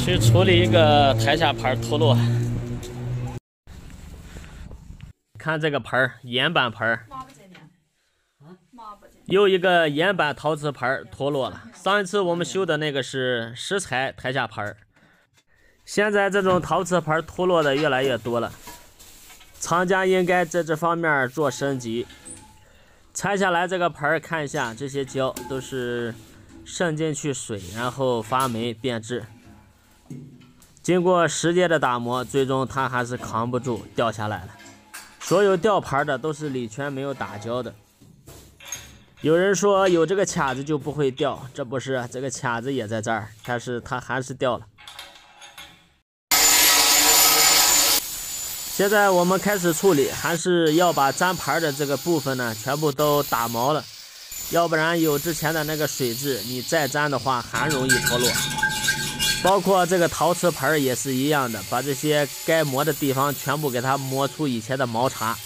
去处理一个台下盘脱落。看这个盘岩板盘，又一个岩板陶瓷盘脱落了。上一次我们修的那个是石材台下盘，现在这种陶瓷盘脱落的越来越多了。厂家应该在这方面做升级。拆下来这个盘看一下，这些胶都是渗进去水，然后发霉变质。经过时间的打磨，最终它还是扛不住掉下来了。所有掉盘的都是铝圈没有打胶的。有人说有这个卡子就不会掉，这不是，这个卡子也在这儿，但是它还是掉了。现在我们开始处理，还是要把粘盘的这个部分呢全部都打毛了，要不然有之前的那个水质，你再粘的话还容易脱落。包括这个陶瓷盘也是一样的，把这些该磨的地方全部给它磨出以前的毛茬。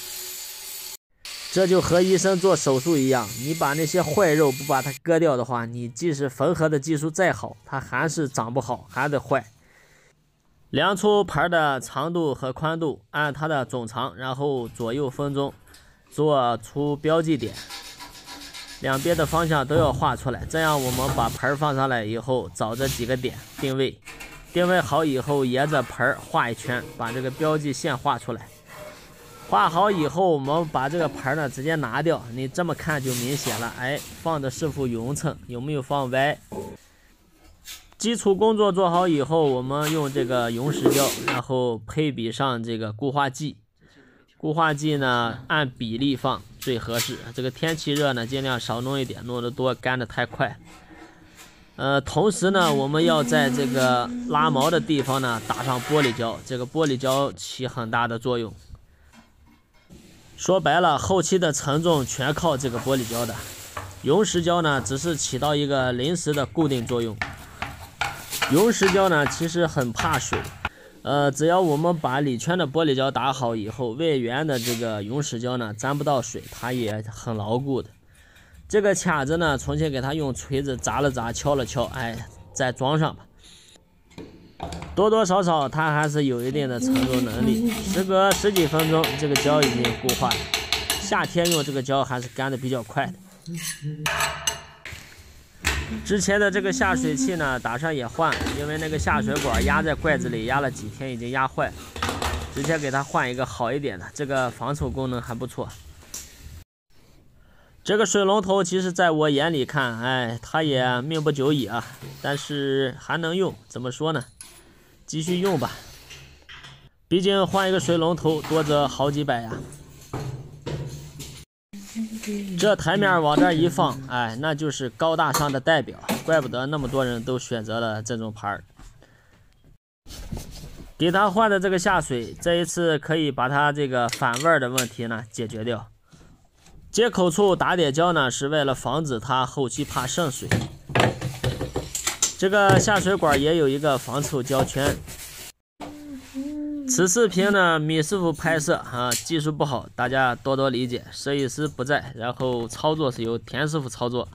这就和医生做手术一样，你把那些坏肉不把它割掉的话，你即使缝合的技术再好，它还是长不好，还得坏。量出盘的长度和宽度，按它的总长，然后左右分中，做出标记点，两边的方向都要画出来。这样我们把盘放上来以后，找这几个点定位，定位好以后，沿着盘画一圈，把这个标记线画出来。画好以后，我们把这个盘呢直接拿掉，你这么看就明显了。哎，放的是否匀称，有没有放歪？基础工作做好以后，我们用这个云石胶，然后配比上这个固化剂。固化剂呢按比例放最合适。这个天气热呢，尽量少弄一点，弄得多干得太快。同时呢，我们要在这个拉毛的地方呢打上玻璃胶，这个玻璃胶起很大的作用。说白了，后期的承重全靠这个玻璃胶的。云石胶呢，只是起到一个临时的固定作用。云石胶呢，其实很怕水，只要我们把铝圈的玻璃胶打好以后，外缘的这个云石胶呢，沾不到水，它也很牢固的。这个卡子呢，重新给它用锤子砸了砸，敲了敲，哎，再装上吧。多多少少它还是有一定的承重能力。时隔10几分钟，这个胶已经固化了。夏天用这个胶还是干的比较快的。之前的这个下水器呢，打算也换了，因为那个下水管压在罐子里压了几天，已经压坏了，直接给它换一个好一点的，这个防臭功能还不错。这个水龙头其实在我眼里看，哎，它也命不久矣啊，但是还能用，怎么说呢？继续用吧，毕竟换一个水龙头多则好几百呀。这台面往这一放，哎，那就是高大上的代表，怪不得那么多人都选择了这种盘。给它换的这个下水，这一次可以把它这个反味的问题呢解决掉。接口处打点胶呢，是为了防止它后期怕渗水。这个下水管也有一个防臭胶圈。此视频呢，米师傅拍摄啊，技术不好，大家多多理解。摄影师不在，然后操作是由田师傅操作。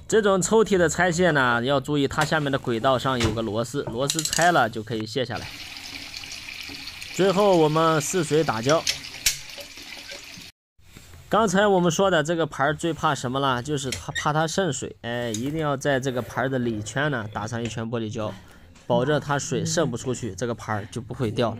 这种抽屉的拆卸呢，要注意它下面的轨道上有个螺丝，螺丝拆了就可以卸下来。最后我们试水打胶。刚才我们说的这个盘最怕什么了？就是怕它渗水，哎，一定要在这个盘的里圈呢打上一圈玻璃胶。保证它水渗不出去，这个盘就不会掉了。